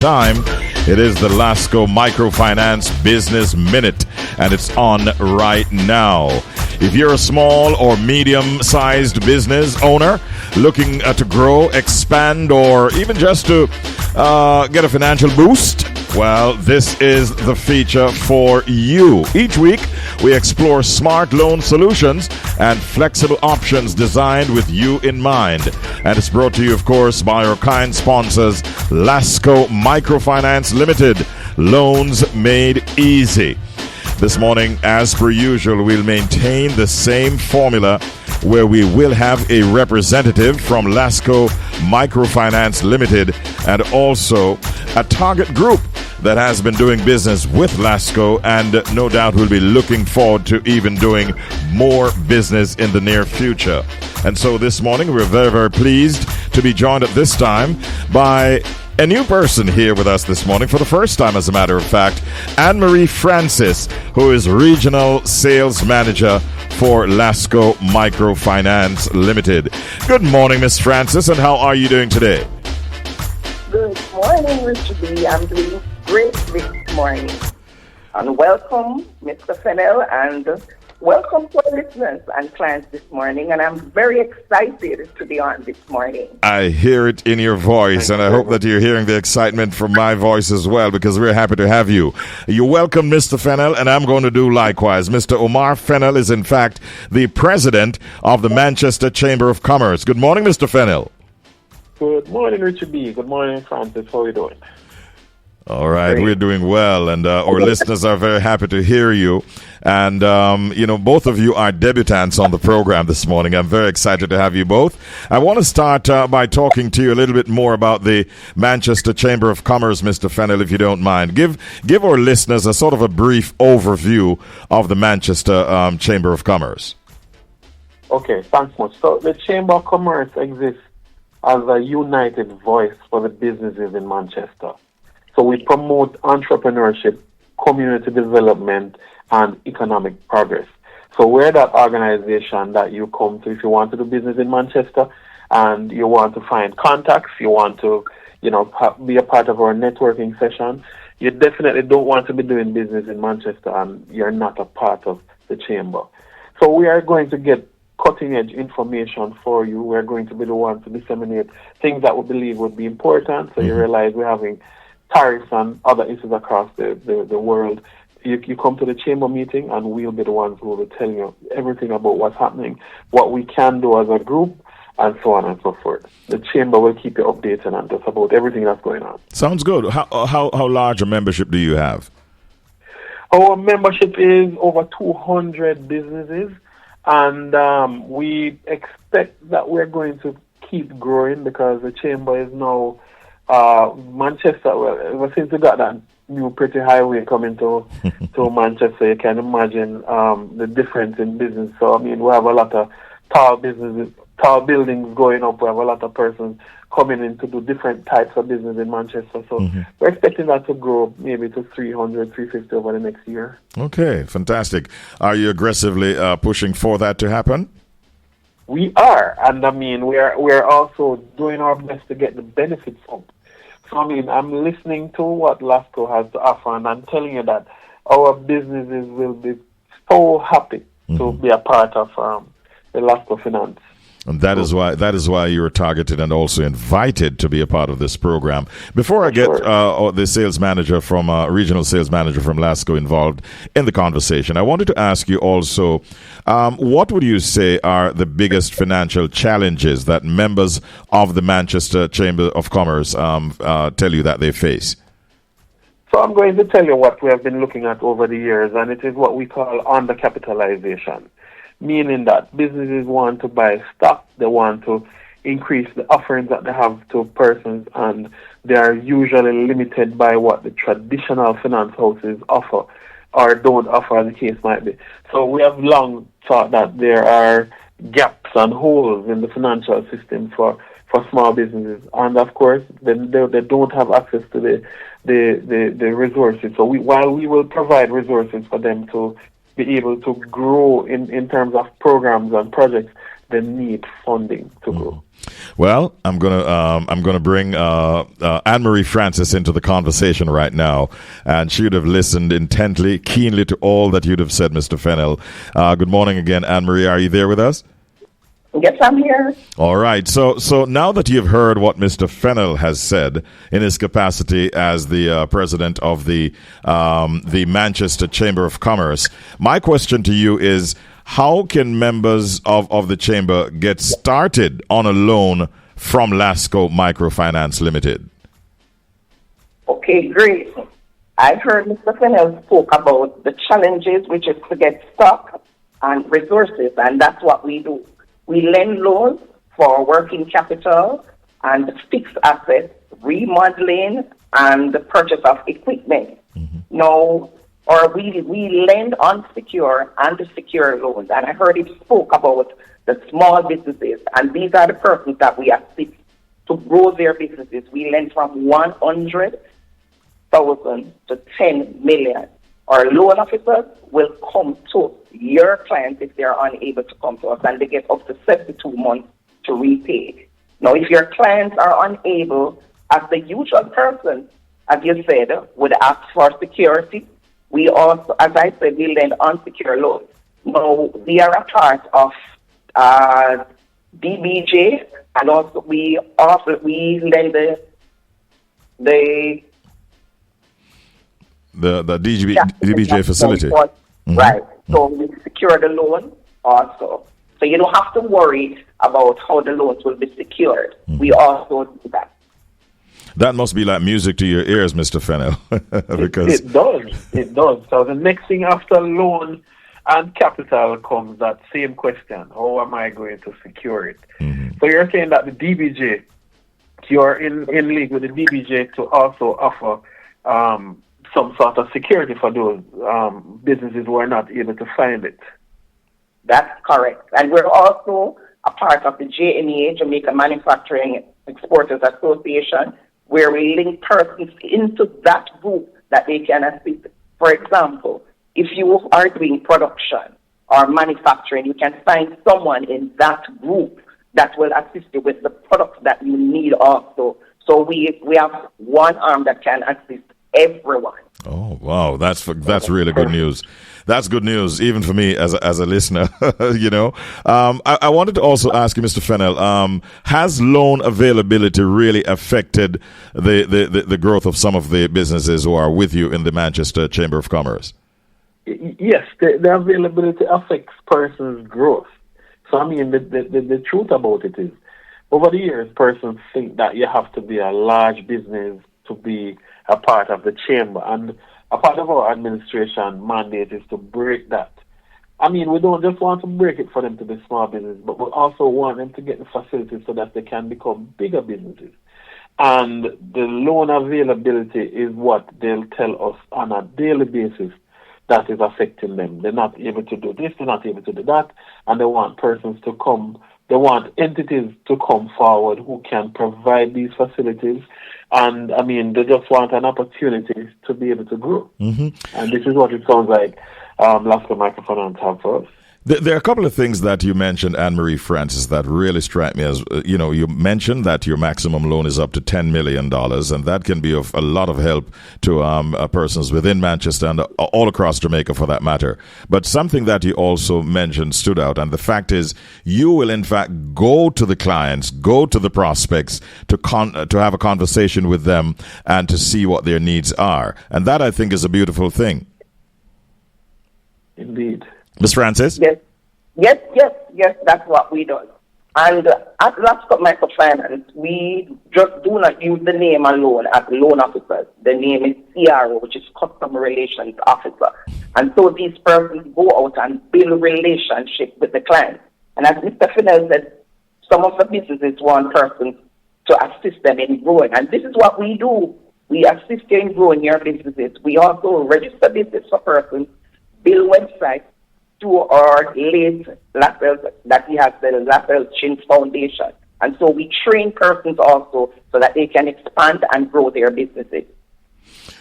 Time. It is the LASCO Microfinance Business Minute, and it's on right now. If you're a small or medium-sized business owner looking to grow, expand, or even just to get a financial boost, well, this is the feature for you. Each week, we explore smart loan solutions and flexible options designed with you in mind. And it's brought to you, of course, by our kind sponsors, LASCO Microfinance Limited, loans made easy. This morning, as per usual, we'll maintain the same formula where we will have a representative from LASCO Microfinance Limited and also a target group that has been doing business with LASCO and no doubt will be looking forward to even doing more business in the near future. And so this morning, we're very, very pleased to be joined at this time by a new person here with us this morning, for the first time, as a matter of fact, Anne-Marie Francis, who is Regional Sales Manager for LASCO Microfinance Limited. Good morning, Miss Francis, and how are you doing today? Good morning, Richard B. I'm doing great this morning. And welcome, Mr. Fennell, and welcome to our listeners and clients this morning. And I'm very excited to be on this morning. I hear it in your voice, and I hope that you're hearing the excitement from my voice as well, because we're happy to have you. You're welcome, Mr. Fennell, and I'm going to do likewise. Mr. Omar Fennell is, in fact, the president of the Manchester Chamber of Commerce. Good morning, Mr. Fennell. Good morning, Richard B. Good morning, Francis. How are you doing? All right, we're doing well, and our listeners are very happy to hear you. And, both of you are debutants on the program this morning. I'm very excited to have you both. I want to start by talking to you a little bit more about the Manchester Chamber of Commerce, Mr. Fennell, if you don't mind. Give our listeners a sort of a brief overview of the Manchester Chamber of Commerce. Okay, thanks much. So the Chamber of Commerce exists as a united voice for the businesses in Manchester. So we promote entrepreneurship, community development, and economic progress. So we're that organization that you come to if you want to do business in Manchester and you want to find contacts, you want to, be a part of our networking session. You definitely don't want to be doing business in Manchester and you're not a part of the chamber. So we are going to get cutting-edge information for you. We're going to be the ones to disseminate things that we believe would be important. So you realize we're having tariffs and other issues across the world. You come to the chamber meeting and we'll be the ones who will be telling you everything about what's happening, what we can do as a group, and so on and so forth. The chamber will keep you updated on just about everything that's going on. Sounds good. How large a membership do you have? Our membership is over 200 businesses, and we expect that we're going to keep growing because the chamber is now Manchester. Well, ever since we got that new pretty highway coming to Manchester, you can imagine the difference in business. So we have a lot of tall buildings going up. We have a lot of persons coming in to do different types of business in Manchester. So we're expecting that to grow maybe to 300, 350 over the next year. Okay, fantastic. Are you aggressively pushing for that to happen? We are, and we're also doing our best to get the benefits up. So I'm listening to what LASCO has to offer, and I'm telling you that our businesses will be so happy to be a part of the LASCO Finance. And that is why you were targeted and also invited to be a part of this program. Before I get the sales manager from regional sales manager from LASCO involved in the conversation, I wanted to ask you also, what would you say are the biggest financial challenges that members of the Manchester Chamber of Commerce tell you that they face? So I'm going to tell you what we have been looking at over the years, and it is what we call undercapitalization. Meaning that businesses want to buy stock, they want to increase the offerings that they have to persons, and they are usually limited by what the traditional finance houses offer or don't offer, as the case might be. So we have long thought that there are gaps and holes in the financial system for small businesses, and of course they don't have access to the resources. So while we will provide resources for them to be able to grow in terms of programs and projects, they need funding to grow. Well, I'm gonna bring Anne-Marie Francis into the conversation right now, and she would have listened intently, keenly to all that you'd have said, Mr. Fennell. Good morning again, Anne-Marie. Are you there with us? Yes, I'm here. All right. So now that you've heard what Mr. Fennell has said in his capacity as the president of the Manchester Chamber of Commerce, my question to you is: how can members of the chamber get started on a loan from LASCO Microfinance Limited? Okay, great. I heard Mr. Fennell spoke about the challenges, which is to get stock and resources, and that's what we do. We lend loans for working capital and fixed assets, remodeling, and the purchase of equipment. Now, or we lend unsecured and secure loans. And I heard he spoke about the small businesses, and these are the persons that we assist to grow their businesses. We lend from 100,000 to 10 million. Our loan officers will come to your clients if they are unable to come to us, and they get up to 72 months to repay. Now, if your clients are unable, as the usual person, as you said, would ask for security, we also, as I said, we lend unsecured loans. Now, we are a part of DBJ, and also we lend the DBJ facility. Right. So we secure the loan also. So you don't have to worry about how the loans will be secured. We also do that. That must be like music to your ears, Mr. Fennell. Because it does. So the next thing after loan and capital comes that same question: how am I going to secure it? So you're saying that the DBJ, you're in league with the DBJ to also offer some sort of security for those businesses who are not able to find it. That's correct. And we're also a part of the JMEA, Jamaica Manufacturing Exporters Association, where we link persons into that group that they can assist. For example, if you are doing production or manufacturing, you can find someone in that group that will assist you with the products that you need also. So we have one arm that can assist everyone. Oh wow, that's really good news. That's good news, even for me as a listener. You know, I wanted to also ask you, Mr. Fennell, has loan availability really affected the growth of some of the businesses who are with you in the Manchester Chamber of Commerce? Yes, the availability affects persons' growth. So I mean, the truth about it is, over the years, persons think that you have to be a large business to be a part of the chamber, and a part of our administration mandate is to break that. I mean, we don't just want to break it for them to be small business, but we also want them to get the facilities so that they can become bigger businesses. And the loan availability is what they'll tell us on a daily basis that is affecting them. They're not able to do this, they're not able to do that, and they want persons to come, they want entities to come forward who can provide these facilities. And I mean, they just want an opportunity to be able to grow. And this is what it sounds like LASCO Microfinance have for us. There are a couple of things that you mentioned, Anne-Marie Francis, that really strike me as, you know, you mentioned that your maximum loan is up to $10 million, and that can be of a lot of help to persons within Manchester and all across Jamaica for that matter. But something that you also mentioned stood out, and the fact is you will in fact go to the clients, go to the prospects to have a conversation with them and to see what their needs are. And that, I think, is a beautiful thing. Indeed. Ms. Francis? Yes, that's what we do. And at LASCO Microfinance, we just do not use the name alone as loan officers. The name is CRO, which is Customer Relations Officer. And so these persons go out and build relationship with the client. And as Mr. Fennell said, some of the businesses want persons to assist them in growing. And this is what we do. We assist you in growing your businesses. We also register business for persons, build websites, to our late LaSalle, that he has the LaSalle Chins Foundation. And so we train persons also so that they can expand and grow their businesses.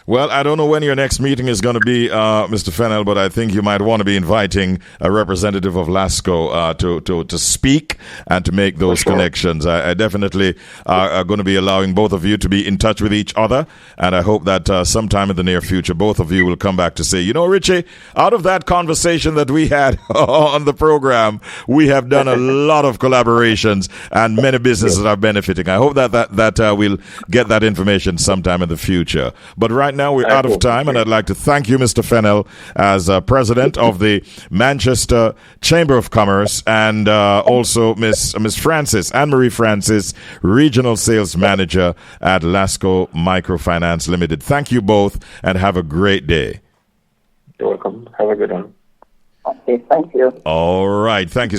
Well, I don't know when your next meeting is going to be, Mr. Fennell, but I think you might want to be inviting a representative of LASCO to speak and to make those connections. I definitely are going to be allowing both of you to be in touch with each other, and I hope that sometime in the near future, both of you will come back to say, you know, Richie, out of that conversation that we had on the program, we have done a lot of collaborations, and many businesses are benefiting. I hope that we'll get that information sometime in the future. But right now we're out of time, and I'd like to thank you, Mr. Fennell, as president of the Manchester Chamber of Commerce, and also Miss Francis, Anne-Marie Francis, Regional Sales Manager at LASCO Microfinance Limited. Thank you both, and have a great day. You're welcome. Have a good one. Okay, thank you. All right. Thank you.